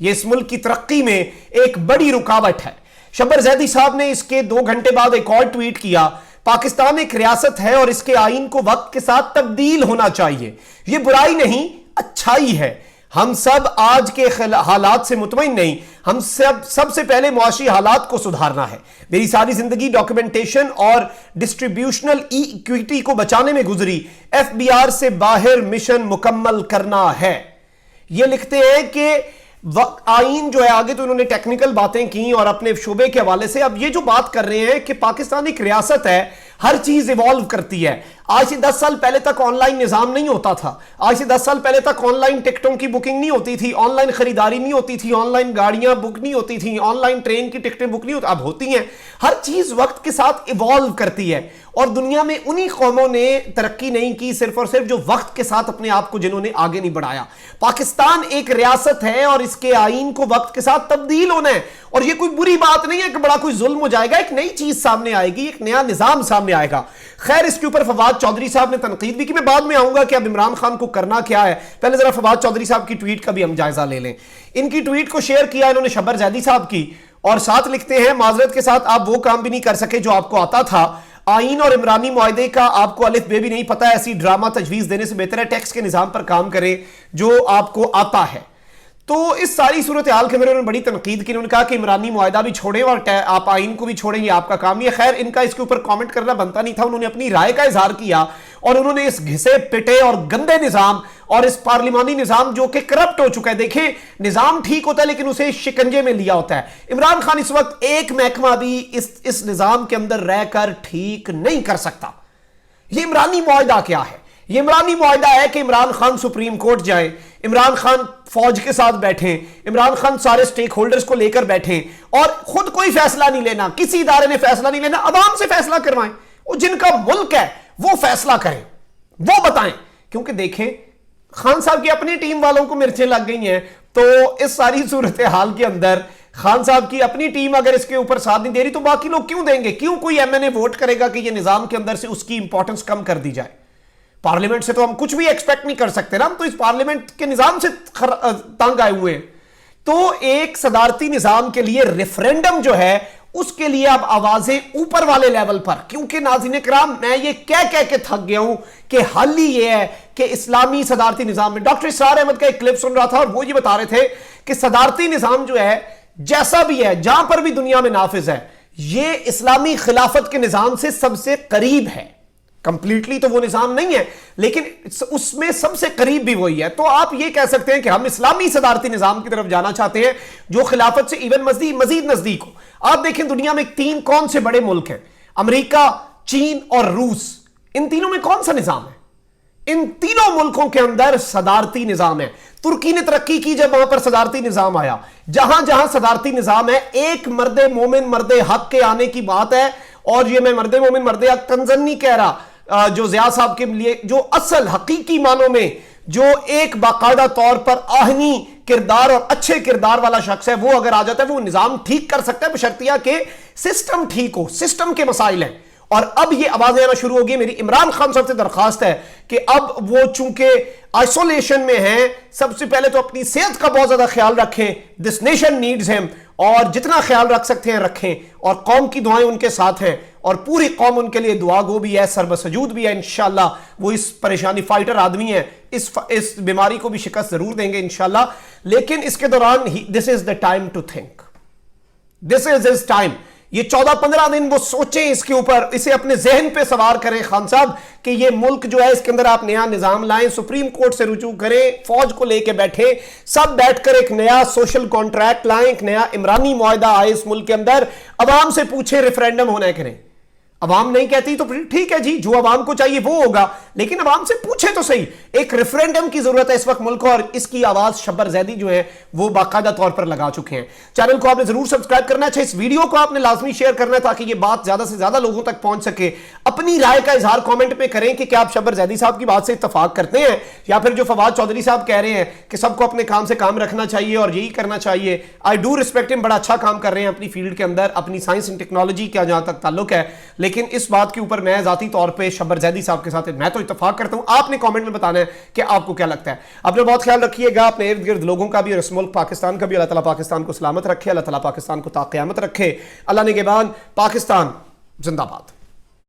یہ اس ملک کی ترقی میں ایک بڑی رکاوٹ ہے۔ شبر زیدی صاحب نے اس کے 2 گھنٹے بعد ایک اور ٹویٹ کیا، پاکستان ایک ریاست ہے اور اس کے آئین کو وقت کے ساتھ تبدیل ہونا چاہیے، یہ برائی نہیں اچھائی ہے۔ ہم سب آج کے حالات سے مطمئن نہیں، ہم سب سے پہلے معاشی حالات کو سدھارنا ہے۔ میری ساری زندگی ڈاکیومنٹیشن اور ڈسٹریبیوشنل ایکویٹی کو بچانے میں گزری، FBR سے باہر مشن مکمل کرنا ہے۔ یہ لکھتے ہیں کہ آئین جو ہے، آگے تو انہوں نے ٹیکنیکل باتیں کی اور اپنے شعبے کے حوالے سے اب یہ جو بات کر رہے ہیں کہ پاکستان ایک ریاست ہے، ہر چیز ایوالو کرتی ہے۔ آج سے 10 سال پہلے تک آن لائن نظام نہیں ہوتا تھا، آج سے 10 سال پہلے تک آن لائن ٹکٹوں کی بکنگ نہیں ہوتی تھی، آن لائن خریداری نہیں ہوتی تھی، آن لائن گاڑیاں بک نہیں ہوتی تھی، آن لائن ٹرین کی ٹکٹیں بک نہیں ہوتی، اب ہوتی ہیں۔ ہر چیز وقت کے ساتھ ایوالو کرتی ہے، اور دنیا میں انہی قوموں نے ترقی نہیں کی صرف اور صرف جو وقت کے ساتھ اپنے آپ کو جنہوں نے آگے نہیں بڑھایا۔ پاکستان ایک ریاست ہے اور اس کے آئین کو وقت کے ساتھ تبدیل ہونا ہے، اور یہ کوئی بری بات نہیں ہے کہ بڑا کوئی ظلم ہو جائے گا، ایک نئی چیز سامنے آئے گی، ایک نیا نظام سامنے آئے گا۔ خیر، اس کے اوپر فواد چودھری صاحب نے تنقید بھی کی، میں بعد میں آؤں گا کہ اب عمران خان کو کرنا کیا ہے، پہلے ذرا فواد چودھری صاحب کی ٹویٹ کا بھی ہم جائزہ لے لیں۔ ان کی ٹویٹ کو شیئر کیا انہوں نے شبر زیدی صاحب کی، اور ساتھ لکھتے ہیں، معذرت کے ساتھ آپ وہ کام بھی نہیں کر سکے جو آپ کو آتا تھا، آئین اور عمرانی معاہدے کا آپ کو الف بے بھی نہیں پتا، ایسی ڈرامہ تجویز دینے سے بہتر ہے ٹیکس کے نظام پر کام کریں جو آپ کو آتا ہے۔ تو اس ساری صورتحال کے میرے انہوں نے بڑی تنقید کی، انہوں نے کہا کہ عمرانی معاہدہ بھی چھوڑیں اور آپ آئین کو بھی چھوڑیں، یہ آپ کا کام نہیں ہے۔ خیر، ان کا اس کے اوپر کامنٹ کرنا بنتا نہیں تھا، انہوں نے اپنی رائے کا اظہار کیا، اور انہوں نے اس گھسے پٹے اور گندے نظام اور اس پارلیمانی نظام جو کہ کرپٹ ہو چکا ہے، دیکھیں نظام ٹھیک ہوتا ہے لیکن اسے شکنجے میں لیا ہوتا ہے۔ عمران خان اس وقت ایک محکمہ بھی اس نظام کے اندر رہ کر ٹھیک نہیں کر سکتا۔ یہ عمرانی معاہدہ کیا ہے؟ یہ عمرانی معاہدہ ہے کہ عمران خان سپریم کورٹ جائیں، عمران خان فوج کے ساتھ بیٹھیں، عمران خان سارے سٹیک ہولڈرز کو لے کر بیٹھیں، اور خود کوئی فیصلہ نہیں لینا، کسی ادارے نے فیصلہ نہیں لینا، عوام سے فیصلہ کروائیں، وہ جن کا ملک ہے وہ فیصلہ کریں، وہ بتائیں۔ کیونکہ دیکھیں خان صاحب کی اپنی ٹیم والوں کو مرچیں لگ گئی ہیں، تو اس ساری صورتحال کے اندر خان صاحب کی اپنی ٹیم اگر اس کے اوپر ساتھ نہیں دے رہی تو باقی لوگ کیوں دیں گے؟ کیوں کوئی ایم این اے ووٹ کرے گا کہ یہ نظام کے اندر سے اس کی امپورٹنس کم کر دی جائے؟ پارلیمنٹ سے تو ہم کچھ بھی ایکسپیکٹ نہیں کر سکتے نا، ہم تو اس پارلیمنٹ کے نظام سے تنگ آئے ہوئے ہیں۔ تو ایک صدارتی نظام کے لیے ریفرینڈم جو ہے، اس کے لیے اب آوازیں اوپر والے لیول پر، کیونکہ ناظرین کرام میں یہ کہہ کے تھک گیا ہوں کہ حل ہی یہ ہے کہ اسلامی صدارتی نظام میں، ڈاکٹر اسرار احمد کا ایک کلپ سن رہا تھا اور وہ یہ بتا رہے تھے کہ صدارتی نظام جو ہے جیسا بھی ہے، جہاں پر بھی دنیا میں نافذ ہے، یہ اسلامی خلافت کے نظام سے سب سے قریب ہے۔ کمپلیٹلی تو وہ نظام نہیں ہے لیکن اس میں سب سے قریب بھی وہی ہے۔ تو آپ یہ کہہ سکتے ہیں کہ ہم اسلامی صدارتی نظام کی طرف جانا چاہتے ہیں جو خلافت سے ایون مزید نزدیک ہو۔ آپ دیکھیں دنیا میں 3 کون سے بڑے ملک ہیں؟ امریکہ، چین اور روس۔ ان تینوں میں کون سا نظام ہے؟ ان تینوں ملکوں کے اندر صدارتی نظام ہے۔ ترکی نے ترقی کی جب وہاں پر صدارتی نظام آیا۔ جہاں جہاں صدارتی نظام ہے، ایک مرد مومن مرد حق کے آنے کی بات ہے، اور یہ میں مرد مومن مرد حق تنزن نہیں کہہ رہا، جو ضیاء صاحب کے لیے جو اصل حقیقی معنوں میں جو ایک باقاعدہ طور پر آہنی کردار اور اچھے کردار والا شخص ہے، وہ اگر آ جاتا ہے وہ نظام ٹھیک کر سکتا ہے، بشرطیہ کہ سسٹم ٹھیک ہو، سسٹم کے مسائل ہیں۔ اور اب یہ آوازیں آنا شروع ہوگی۔ میری عمران خان صاحب سے درخواست ہے کہ اب وہ چونکہ آئسولیشن میں ہیں، سب سے پہلے تو اپنی صحت کا بہت زیادہ خیال رکھیں، دس نیشن نیڈز ہم، اور جتنا خیال رکھ سکتے ہیں رکھیں، اور قوم کی دعائیں ان کے ساتھ ہیں، اور پوری قوم ان کے لیے دعا گو بھی ہے، سربسجود بھی ہے۔ انشاءاللہ وہ اس پریشانی فائٹر آدمی ہیں، اس بیماری کو بھی شکست ضرور دیں گے انشاءاللہ۔ لیکن اس کے دوران this is the time to think، this is his time۔ یہ 14-15 دن وہ سوچیں اس کے اوپر، اسے اپنے ذہن پہ سوار کریں خان صاحب کہ یہ ملک جو ہے اس کے اندر آپ نیا نظام لائیں، سپریم کورٹ سے رجوع کریں، فوج کو لے کے بیٹھیں، سب بیٹھ کر ایک نیا سوشل کانٹریکٹ لائیں، ایک نیا عمرانی معاہدہ آئے اس ملک کے اندر۔ عوام سے پوچھیں ریفرینڈم ہونا ہے کہ نہیں۔ عوام نہیں کہتی تو پھر ٹھیک ہے جی، جو عوام کو چاہیے وہ ہوگا، لیکن عوام سے پوچھے تو صحیح۔ ایک ریفرینڈم کی ضرورت ہے اس وقت ملک کو، اور اس کی آواز شبر زیدی جو ہے وہ باقاعدہ طور پر لگا چکے ہیں۔ چینل کو آپ نے ضرور سبسکرائب کرنا ہے، اس ویڈیو کو آپ نے لازمی شیئر کرنا ہے تاکہ یہ بات زیادہ سے زیادہ لوگوں تک پہنچ سکے۔ اپنی رائے کا اظہار کامنٹ میں کریں کہ کیا آپ شبر زیدی صاحب کی بات سے اتفاق کرتے ہیں، یا پھر جو فواد چودھری صاحب کہہ رہے ہیں کہ سب کو اپنے کام سے کام رکھنا چاہیے اور یہی کرنا چاہیے۔ آئی ڈو ریسپیکٹ ہم، بڑا اچھا کام کر رہے ہیں اپنی فیلڈ کے اندر، اپنی سائنس اینڈ ٹیکنالوجی کا جہاں تک تعلق ہے، لیکن اس بات کے اوپر میں ذاتی طور پہ شبر زیدی صاحب کے ساتھ میں تو اتفاق کرتا ہوں. آپ نے کامنٹ میں بتانا ہے کہ آپ کو کیا لگتا ہے. اپنا بہت خیال رکھیے گا, اپنے ارد گرد لوگوں کا بھی اور اس ملک پاکستان کا بھی. اللہ تعالیٰ پاکستان کو سلامت رکھے, اللہ تعالیٰ پاکستان کو تا قیامت رکھے. اللہ نگہبان. پاکستان زندہ باد.